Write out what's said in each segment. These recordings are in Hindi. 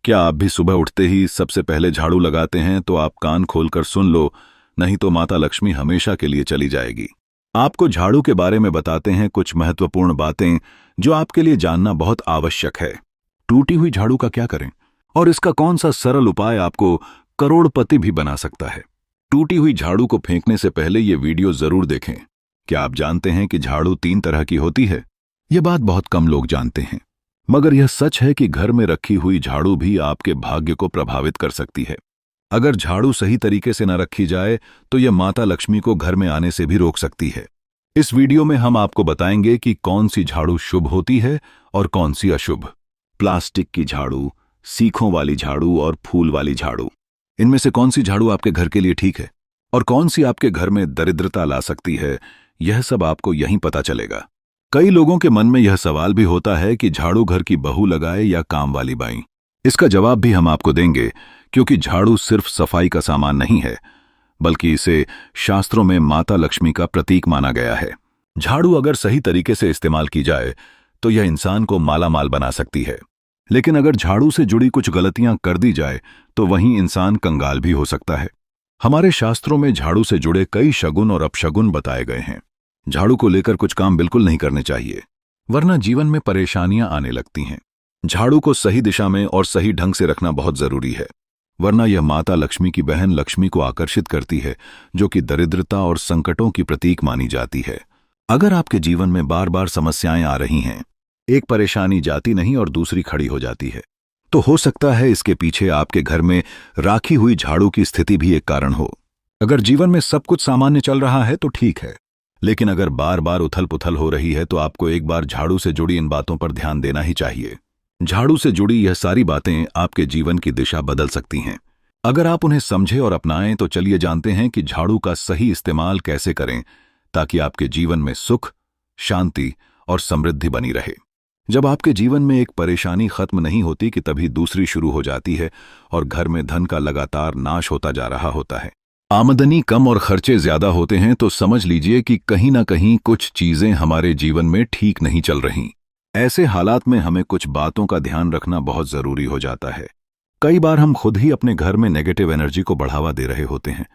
क्या आप भी सुबह उठते ही सबसे पहले झाड़ू लगाते हैं? तो आप कान खोलकर सुन लो, नहीं तो माता लक्ष्मी हमेशा के लिए चली जाएगी। आपको झाड़ू के बारे में बताते हैं कुछ महत्वपूर्ण बातें जो आपके लिए जानना बहुत आवश्यक है। टूटी हुई झाड़ू का क्या करें और इसका कौन सा सरल उपाय आपको करोड़पति भी बना सकता है। टूटी हुई झाड़ू को फेंकने से पहले ये वीडियो जरूर देखें। क्या आप जानते हैं कि झाड़ू 3 तरह की होती है? ये बात बहुत कम लोग जानते हैं, मगर यह सच है कि घर में रखी हुई झाड़ू भी आपके भाग्य को प्रभावित कर सकती है। अगर झाड़ू सही तरीके से न रखी जाए तो यह माता लक्ष्मी को घर में आने से भी रोक सकती है। इस वीडियो में हम आपको बताएंगे कि कौन सी झाड़ू शुभ होती है और कौन सी अशुभ। प्लास्टिक की झाड़ू, सीखों वाली झाड़ू और फूल वाली झाड़ू, इनमें से कौन सी झाड़ू आपके घर के लिए ठीक है और कौन सी आपके घर में दरिद्रता ला सकती है, यह सब आपको यहीं पता चलेगा। कई लोगों के मन में यह सवाल भी होता है कि झाड़ू घर की बहू लगाए या काम वाली बाई। इसका जवाब भी हम आपको देंगे, क्योंकि झाड़ू सिर्फ सफाई का सामान नहीं है, बल्कि इसे शास्त्रों में माता लक्ष्मी का प्रतीक माना गया है। झाड़ू अगर सही तरीके से इस्तेमाल की जाए तो यह इंसान को मालामाल बना सकती है, लेकिन अगर झाड़ू से जुड़ी कुछ गलतियां कर दी जाए तो वहीं इंसान कंगाल भी हो सकता है। हमारे शास्त्रों में झाड़ू से जुड़े कई शगुन और अपशगुन बताए गए हैं। झाड़ू को लेकर कुछ काम बिल्कुल नहीं करने चाहिए, वरना जीवन में परेशानियां आने लगती हैं। झाड़ू को सही दिशा में और सही ढंग से रखना बहुत जरूरी है, वरना यह माता लक्ष्मी की बहन लक्ष्मी को आकर्षित करती है, जो कि दरिद्रता और संकटों की प्रतीक मानी जाती है। अगर आपके जीवन में बार बार समस्याएं आ रही हैं, एक परेशानी जाती नहीं और दूसरी खड़ी हो जाती है, तो हो सकता है इसके पीछे आपके घर में राखी हुई झाड़ू की स्थिति भी एक कारण हो। अगर जीवन में सब कुछ सामान्य चल रहा है तो ठीक है, लेकिन अगर बार बार उथल पुथल हो रही है तो आपको एक बार झाड़ू से जुड़ी इन बातों पर ध्यान देना ही चाहिए। झाड़ू से जुड़ी यह सारी बातें आपके जीवन की दिशा बदल सकती हैं। अगर आप उन्हें समझें और अपनाएं तो चलिए जानते हैं कि झाड़ू का सही इस्तेमाल कैसे करें, ताकि आपके जीवन में सुख, शांति और समृद्धि बनी रहे। जब आपके जीवन में एक परेशानी खत्म नहीं होती कि तभी दूसरी शुरू हो जाती है और घर में धन का लगातार नाश होता जा रहा होता है। आमदनी कम और खर्चे ज्यादा होते हैं तो समझ लीजिए कि कहीं ना कहीं कुछ चीजें हमारे जीवन में ठीक नहीं चल रही। ऐसे हालात में हमें कुछ बातों का ध्यान रखना बहुत जरूरी हो जाता है। कई बार हम खुद ही अपने घर में नेगेटिव एनर्जी को बढ़ावा दे रहे होते हैं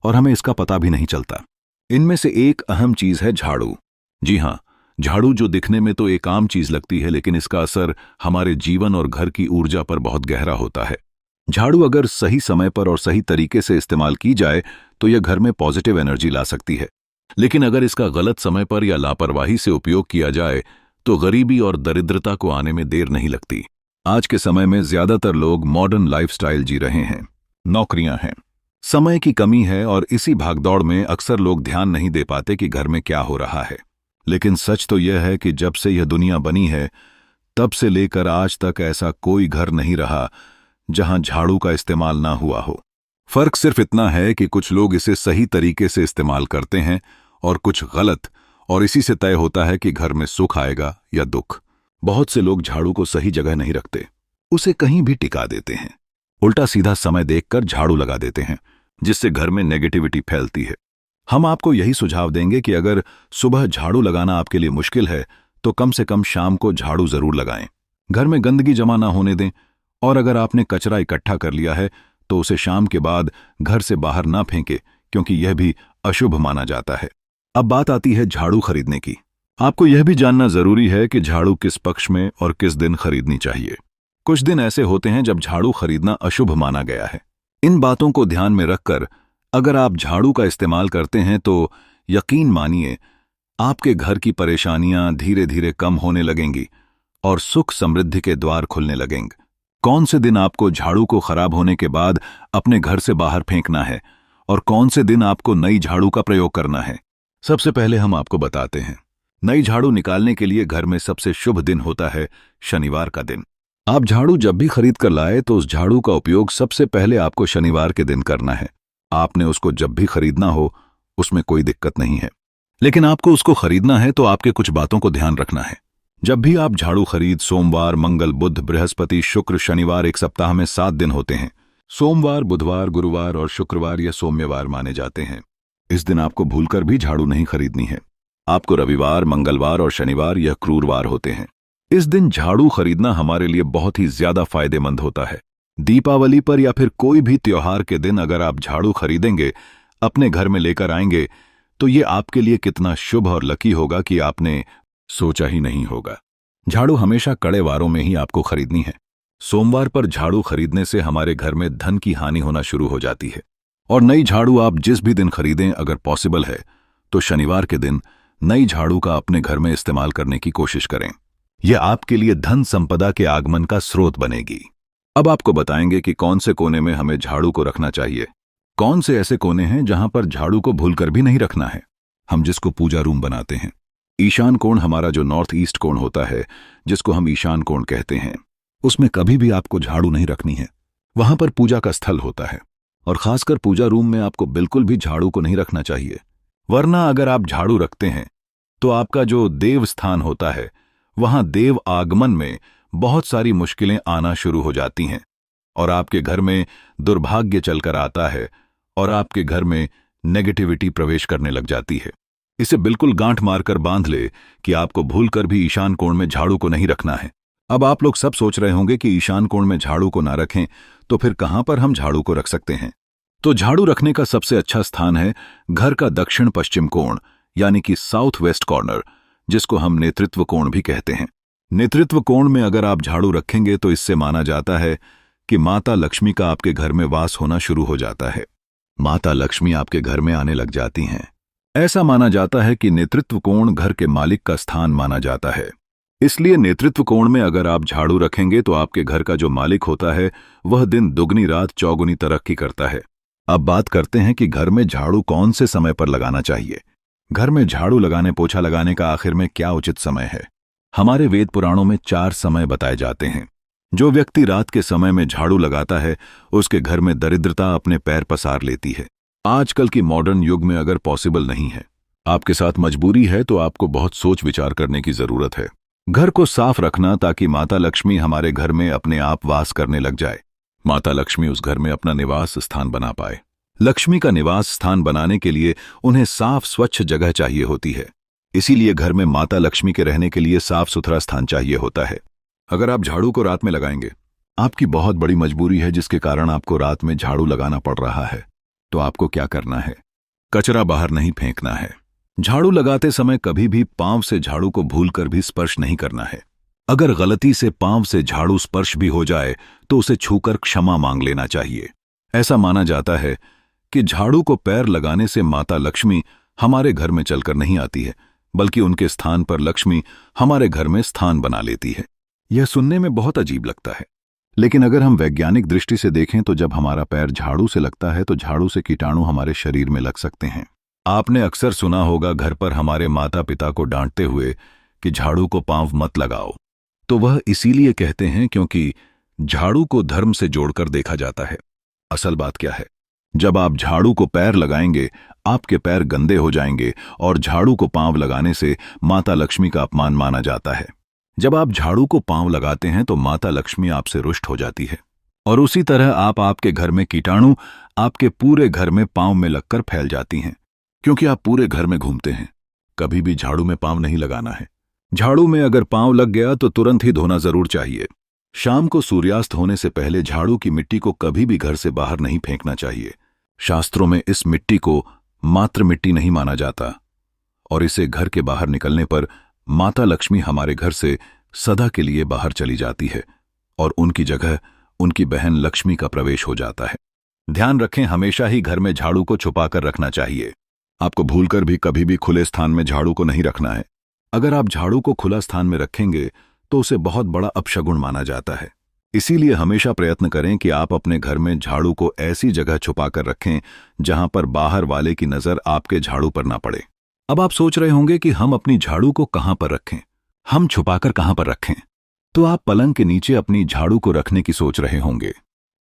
और हमें इसका पता भी नहीं चलता। इनमें से एक अहम चीज है झाड़ू। जी हाँ, झाड़ू जो दिखने में तो एक आम चीज लगती है, लेकिन इसका असर हमारे जीवन और घर की ऊर्जा पर बहुत गहरा होता है। झाड़ू अगर सही समय पर और सही तरीके से इस्तेमाल की जाए तो यह घर में पॉजिटिव एनर्जी ला सकती है, लेकिन अगर इसका गलत समय पर या लापरवाही से उपयोग किया जाए तो गरीबी और दरिद्रता को आने में देर नहीं लगती। आज के समय में ज्यादातर लोग मॉडर्न लाइफस्टाइल जी रहे हैं। नौकरियां हैं, समय की कमी है और इसी भागदौड़ में अक्सर लोग ध्यान नहीं दे पाते कि घर में क्या हो रहा है। लेकिन सच तो यह है कि जब से यह दुनिया बनी है तब से लेकर आज तक ऐसा कोई घर नहीं रहा जहां झाड़ू का इस्तेमाल ना हुआ हो। फर्क सिर्फ इतना है कि कुछ लोग इसे सही तरीके से इस्तेमाल करते हैं और कुछ गलत, और इसी से तय होता है कि घर में सुख आएगा या दुख। बहुत से लोग झाड़ू को सही जगह नहीं रखते, उसे कहीं भी टिका देते हैं, उल्टा सीधा समय देखकर झाड़ू लगा देते हैं, जिससे घर में नेगेटिविटी फैलती है। हम आपको यही सुझाव देंगे कि अगर सुबह झाड़ू लगाना आपके लिए मुश्किल है तो कम से कम शाम को झाड़ू जरूर लगाएं। घर में गंदगी जमा ना होने दें, और अगर आपने कचरा इकट्ठा कर लिया है तो उसे शाम के बाद घर से बाहर ना फेंके, क्योंकि यह भी अशुभ माना जाता है। अब बात आती है झाड़ू खरीदने की। आपको यह भी जानना जरूरी है कि झाड़ू किस पक्ष में और किस दिन खरीदनी चाहिए। कुछ दिन ऐसे होते हैं जब झाड़ू खरीदना अशुभ माना गया है। इन बातों को ध्यान में रखकर अगर आप झाड़ू का इस्तेमाल करते हैं तो यकीन मानिए आपके घर की परेशानियां धीरे धीरे कम होने लगेंगी और सुख समृद्धि के द्वार खुलने लगेंगे। कौन से दिन आपको झाड़ू को खराब होने के बाद अपने घर से बाहर फेंकना है और कौन से दिन आपको नई झाड़ू का प्रयोग करना है, सबसे पहले हम आपको बताते हैं। नई झाड़ू निकालने के लिए घर में सबसे शुभ दिन होता है शनिवार का दिन। आप झाड़ू जब भी खरीद कर लाए तो उस झाड़ू का उपयोग सबसे पहले आपको शनिवार के दिन करना है। आपने उसको जब भी खरीदना हो उसमें कोई दिक्कत नहीं है, लेकिन आपको उसको खरीदना है तो आपके कुछ बातों को ध्यान रखना है। जब भी आप झाड़ू खरीद सोमवार, मंगल, बुध, बृहस्पति, शुक्र, शनिवार, एक सप्ताह में 7 दिन होते हैं। सोमवार, बुधवार, गुरुवार और शुक्रवार या सौम्यवार माने जाते हैं। इस दिन आपको भूलकर भी झाड़ू नहीं खरीदनी है। आपको रविवार, मंगलवार और शनिवार यह क्रूरवार होते हैं। इस दिन झाड़ू खरीदना हमारे लिए बहुत ही ज्यादा फायदेमंद होता है। दीपावली पर या फिर कोई भी त्योहार के दिन अगर आप झाड़ू खरीदेंगे, अपने घर में लेकर आएंगे, तो ये आपके लिए कितना शुभ और लकी होगा कि आपने सोचा ही नहीं होगा। झाड़ू हमेशा कड़े वारों में ही आपको खरीदनी है। सोमवार पर झाड़ू खरीदने से हमारे घर में धन की हानि होना शुरू हो जाती है। और नई झाड़ू आप जिस भी दिन खरीदें, अगर पॉसिबल है तो शनिवार के दिन नई झाड़ू का अपने घर में इस्तेमाल करने की कोशिश करें। यह आपके लिए धन संपदा के आगमन का स्रोत बनेगी। अब आपको बताएंगे कि कौन से कोने में हमें झाड़ू को रखना चाहिए। कौन से ऐसे कोने हैं जहां पर झाड़ू को भूलकर भी नहीं रखना है। हम जिसको पूजा रूम बनाते हैं, ईशान कोण हमारा जो नॉर्थ ईस्ट कोण होता है, जिसको हम ईशान कोण कहते हैं, उसमें कभी भी आपको झाड़ू नहीं रखनी है। वहां पर पूजा का स्थल होता है और खासकर पूजा रूम में आपको बिल्कुल भी झाड़ू को नहीं रखना चाहिए। वरना अगर आप झाड़ू रखते हैं तो आपका जो देव स्थान होता है, वहां देव आगमन में बहुत सारी मुश्किलें आना शुरू हो जाती हैं और आपके घर में दुर्भाग्य चलकर आता है और आपके घर में नेगेटिविटी प्रवेश करने लग जाती है। इसे बिल्कुल गांठ मारकर बांध ले कि आपको भूलकर भी ईशान कोण में झाड़ू को नहीं रखना है। अब आप लोग सब सोच रहे होंगे कि ईशान कोण में झाड़ू को ना रखें तो फिर कहां पर हम झाड़ू को रख सकते हैं। तो झाड़ू रखने का सबसे अच्छा स्थान है घर का दक्षिण पश्चिम कोण, यानी कि साउथ वेस्ट कॉर्नर, जिसको हम नेतृत्व कोण भी कहते हैं। नेतृत्व कोण में अगर आप झाड़ू रखेंगे तो इससे माना जाता है कि माता लक्ष्मी का आपके घर में वास होना शुरू हो जाता है। माता लक्ष्मी आपके घर में आने लग जाती हैं। ऐसा माना जाता है कि नेतृत्व कोण घर के मालिक का स्थान माना जाता है। इसलिए नेतृत्व कोण में अगर आप झाड़ू रखेंगे तो आपके घर का जो मालिक होता है वह दिन दुगनी रात चौगुनी तरक्की करता है। अब बात करते हैं कि घर में झाड़ू कौन से समय पर लगाना चाहिए। घर में झाड़ू लगाने, पोछा लगाने का आखिर में क्या उचित समय है। हमारे वेद पुराणों में 4 समय बताए जाते हैं। जो व्यक्ति रात के समय में झाड़ू लगाता है उसके घर में दरिद्रता अपने पैर पसार लेती है। आजकल की मॉडर्न युग में अगर पॉसिबल नहीं है, आपके साथ मजबूरी है, तो आपको बहुत सोच विचार करने की जरूरत है। घर को साफ रखना ताकि माता लक्ष्मी हमारे घर में अपने आप वास करने लग जाए। माता लक्ष्मी उस घर में अपना निवास स्थान बना पाए। लक्ष्मी का निवास स्थान बनाने के लिए उन्हें साफ स्वच्छ जगह चाहिए होती है। इसीलिए घर में माता लक्ष्मी के रहने के लिए साफ सुथरा स्थान चाहिए होता है। अगर आप झाड़ू को रात में लगाएंगे, आपकी बहुत बड़ी मजबूरी है जिसके कारण आपको रात में झाड़ू लगाना पड़ रहा है, तो आपको क्या करना है? कचरा बाहर नहीं फेंकना है। झाड़ू लगाते समय कभी भी पांव से झाड़ू को भूलकर भी स्पर्श नहीं करना है। अगर गलती से पांव से झाड़ू स्पर्श भी हो जाए तो उसे छूकर क्षमा मांग लेना चाहिए। ऐसा माना जाता है कि झाड़ू को पैर लगाने से माता लक्ष्मी हमारे घर में चलकर नहीं आती है, बल्कि उनके स्थान पर लक्ष्मी हमारे घर में स्थान बना लेती है। यह सुनने में बहुत अजीब लगता है, लेकिन अगर हम वैज्ञानिक दृष्टि से देखें तो जब हमारा पैर झाड़ू से लगता है तो झाड़ू से कीटाणु हमारे शरीर में लग सकते हैं। आपने अक्सर सुना होगा घर पर हमारे माता पिता को डांटते हुए कि झाड़ू को पांव मत लगाओ। तो वह इसीलिए कहते हैं क्योंकि झाड़ू को धर्म से जोड़कर देखा जाता है। असल बात क्या है? जब आप झाड़ू को पैर लगाएंगे, आपके पैर गंदे हो जाएंगे और झाड़ू को पांव लगाने से माता लक्ष्मी का अपमान माना जाता है। जब आप झाड़ू को पांव लगाते हैं तो माता लक्ष्मी आपसे रुष्ट हो जाती है और उसी तरह आपके घर में कीटाणु आपके पूरे घर में पांव में लगकर फैल जाती हैं, क्योंकि आप पूरे घर में घूमते हैं। कभी भी झाड़ू में पांव नहीं लगाना है। झाड़ू में अगर पांव लग गया तो तुरंत ही धोना जरूर चाहिए। शाम को सूर्यास्त होने से पहले झाड़ू की मिट्टी को कभी भी घर से बाहर नहीं फेंकना चाहिए। शास्त्रों में इस मिट्टी को मात्र मिट्टी नहीं माना जाता और इसे घर के बाहर निकलने पर माता लक्ष्मी हमारे घर से सदा के लिए बाहर चली जाती है और उनकी जगह उनकी बहन लक्ष्मी का प्रवेश हो जाता है। ध्यान रखें, हमेशा ही घर में झाड़ू को छुपाकर रखना चाहिए। आपको भूलकर भी कभी भी खुले स्थान में झाड़ू को नहीं रखना है। अगर आप झाड़ू को खुला स्थान में रखेंगे तो उसे बहुत बड़ा अपशगुन माना जाता है। इसीलिए हमेशा प्रयत्न करें कि आप अपने घर में झाड़ू को ऐसी जगह छुपाकर रखें जहां पर बाहर वाले की नजर आपके झाड़ू पर ना पड़े। अब आप सोच रहे होंगे कि हम अपनी झाड़ू को कहां पर रखें, हम छुपाकर कहां पर रखें। तो आप पलंग के नीचे अपनी झाड़ू को रखने की सोच रहे होंगे,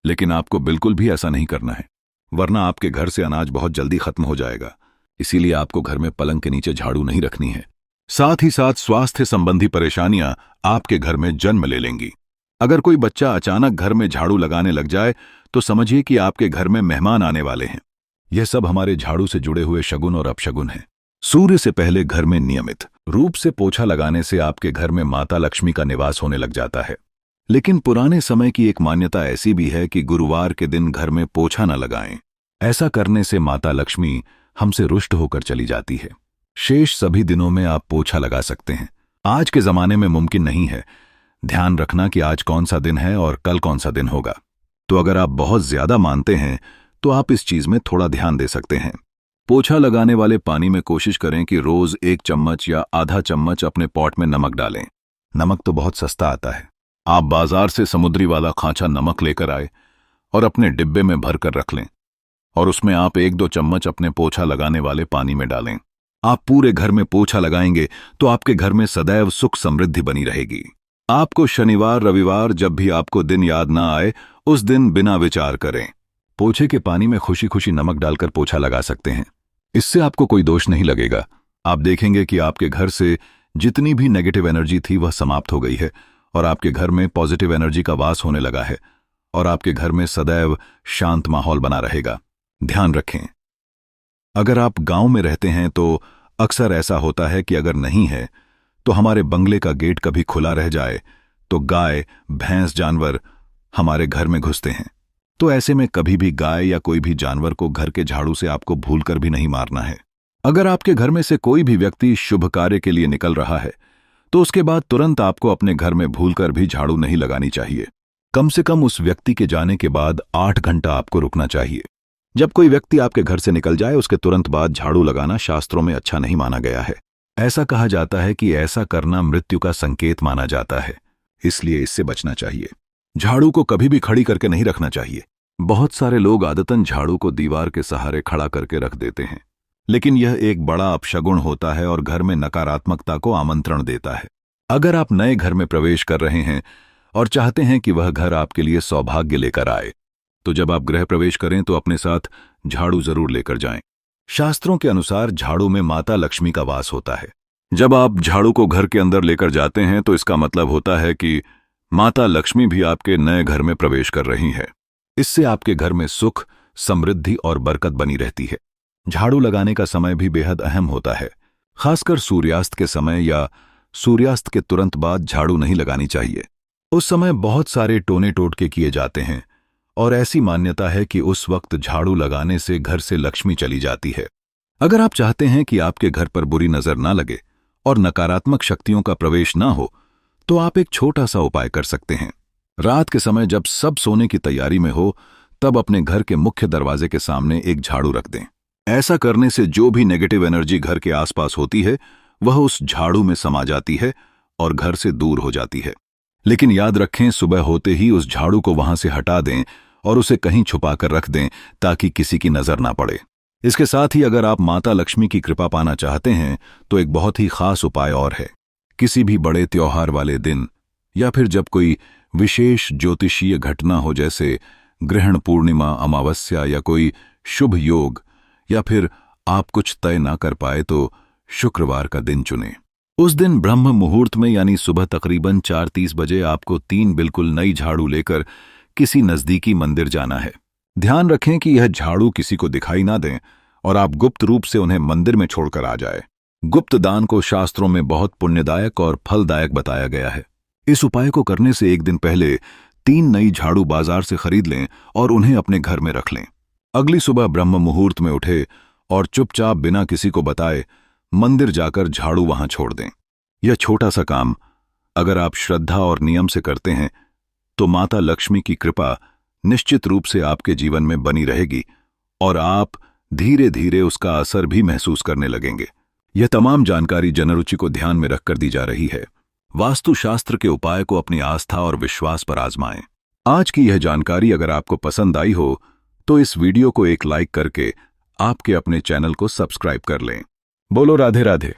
लेकिन आपको बिल्कुल भी ऐसा नहीं करना है, वरना आपके घर से अनाज बहुत जल्दी खत्म हो जाएगा। इसीलिए आपको घर में पलंग के नीचे झाड़ू नहीं रखनी है। साथ ही साथ स्वास्थ्य संबंधी परेशानियां आपके घर में जन्म ले लेंगी। अगर कोई बच्चा अचानक घर में झाड़ू लगाने लग जाए तो समझिए कि आपके घर में मेहमान आने वाले हैं। यह सब हमारे झाड़ू से जुड़े हुए शगुन और अपशगुन हैं। सूर्य से पहले घर में नियमित रूप से पोछा लगाने से आपके घर में माता लक्ष्मी का निवास होने लग जाता है। लेकिन पुराने समय की एक मान्यता ऐसी भी है कि गुरुवार के दिन घर में पोछा न लगाएं। ऐसा करने से माता लक्ष्मी हमसे रुष्ट होकर चली जाती है। शेष सभी दिनों में आप पोछा लगा सकते हैं। आज के जमाने में मुमकिन नहीं है। ध्यान रखना कि आज कौन सा दिन है और कल कौन सा दिन होगा। तो अगर आप बहुत ज्यादा मानते हैं तो आप इस चीज में थोड़ा ध्यान दे सकते हैं। पोछा लगाने वाले पानी में कोशिश करें कि रोज 1 चम्मच या आधा चम्मच अपने पॉट में नमक डालें। नमक तो बहुत सस्ता आता है। आप बाजार से समुद्री वाला खांचा नमक लेकर आए और अपने डिब्बे में भर कर रख लें और उसमें आप 1-2 चम्मच अपने पोछा लगाने वाले पानी में डालें। आप पूरे घर में पोछा लगाएंगे तो आपके घर में सदैव सुख समृद्धि बनी रहेगी। आपको शनिवार रविवार जब भी आपको दिन याद ना आए उस दिन बिना विचार करें पोछे के पानी में खुशी खुशी नमक डालकर पोछा लगा सकते हैं। इससे आपको कोई दोष नहीं लगेगा। आप देखेंगे कि आपके घर से जितनी भी नेगेटिव एनर्जी थी वह समाप्त हो गई है और आपके घर में पॉजिटिव एनर्जी का वास होने लगा है और आपके घर में सदैव शांत माहौल बना रहेगा। ध्यान रखें, अगर आप गांव में रहते हैं तो अक्सर ऐसा होता है कि अगर नहीं है तो हमारे बंगले का गेट कभी खुला रह जाए तो गाय भैंस जानवर हमारे घर में घुसते हैं। तो ऐसे में कभी भी गाय या कोई भी जानवर को घर के झाड़ू से आपको भूलकर भी नहीं मारना है। अगर आपके घर में से कोई भी व्यक्ति शुभ कार्य के लिए निकल रहा है तो उसके बाद तुरंत आपको अपने घर में भूलकर भी झाड़ू नहीं लगानी चाहिए। कम से कम उस व्यक्ति के जाने के बाद 8 घंटा आपको रुकना चाहिए। जब कोई व्यक्ति आपके घर से निकल जाए उसके तुरंत बाद झाड़ू लगाना शास्त्रों में अच्छा नहीं माना गया है। ऐसा कहा जाता है कि ऐसा करना मृत्यु का संकेत माना जाता है, इसलिए इससे बचना चाहिए। झाड़ू को कभी भी खड़ी करके नहीं रखना चाहिए। बहुत सारे लोग आदतन झाड़ू को दीवार के सहारे खड़ा करके रख देते हैं, लेकिन यह एक बड़ा अपशगुन होता है और घर में नकारात्मकता को आमंत्रण देता है। अगर आप नए घर में प्रवेश कर रहे हैं और चाहते हैं कि वह घर आपके लिए सौभाग्य लेकर आए, तो जब आप गृह प्रवेश करें तो अपने साथ झाड़ू जरूर लेकर जाएं। शास्त्रों के अनुसार झाड़ू में माता लक्ष्मी का वास होता है। जब आप झाड़ू को घर के अंदर लेकर जाते हैं तो इसका मतलब होता है कि माता लक्ष्मी भी आपके नए घर में प्रवेश कर रही है। इससे आपके घर में सुख, समृद्धि और बरकत बनी रहती है। झाड़ू लगाने का समय भी बेहद अहम होता है। खासकर सूर्यास्त के समय या सूर्यास्त के तुरंत बाद झाड़ू नहीं लगानी चाहिए। उस समय बहुत सारे टोने टोटके किए जाते हैं और ऐसी मान्यता है कि उस वक्त झाड़ू लगाने से घर से लक्ष्मी चली जाती है। अगर आप चाहते हैं कि आपके घर पर बुरी नजर ना लगे और नकारात्मक शक्तियों का प्रवेश ना हो तो आप एक छोटा सा उपाय कर सकते हैं। रात के समय जब सब सोने की तैयारी में हो तब अपने घर के मुख्य दरवाजे के सामने एक झाड़ू रख दें। ऐसा करने से जो भी नेगेटिव एनर्जी घर के आसपास होती है वह उस झाड़ू में समा जाती है और घर से दूर हो जाती है। लेकिन याद रखें, सुबह होते ही उस झाड़ू को वहां से हटा दें और उसे कहीं छुपाकर रख दें ताकि किसी की नजर ना पड़े। इसके साथ ही अगर आप माता लक्ष्मी की कृपा पाना चाहते हैं तो एक बहुत ही खास उपाय और है। किसी भी बड़े त्योहार वाले दिन या फिर जब कोई विशेष ज्योतिषीय घटना हो, जैसे ग्रहण पूर्णिमा, अमावस्या या कोई शुभ योग, या फिर आप कुछ तय ना कर पाए तो शुक्रवार का दिन चुनें। उस दिन ब्रह्म मुहूर्त में यानी सुबह तकरीबन 4:30 बजे आपको 3 बिल्कुल नई झाड़ू लेकर किसी नजदीकी मंदिर जाना है। ध्यान रखें कि यह झाड़ू किसी को दिखाई ना दें और आप गुप्त रूप से उन्हें मंदिर में छोड़कर आ जाए। गुप्त दान को शास्त्रों में बहुत पुण्यदायक और फलदायक बताया गया है। इस उपाय को करने से एक दिन पहले 3 नई झाड़ू बाजार से खरीद लें और उन्हें अपने घर में रख लें। अगली सुबह ब्रह्म मुहूर्त में उठे और चुपचाप बिना किसी को बताए मंदिर जाकर झाड़ू वहां छोड़ दें। यह छोटा सा काम अगर आप श्रद्धा और नियम से करते हैं तो माता लक्ष्मी की कृपा निश्चित रूप से आपके जीवन में बनी रहेगी और आप धीरे धीरे उसका असर भी महसूस करने लगेंगे। यह तमाम जानकारी जनरुचि को ध्यान में रखकर दी जा रही है। वास्तुशास्त्र के उपाय को अपनी आस्था और विश्वास पर आजमाएं। आज की यह जानकारी अगर आपको पसंद आई हो तो इस वीडियो को एक लाइक करके आपके अपने चैनल को सब्सक्राइब कर लें। बोलो राधे राधे।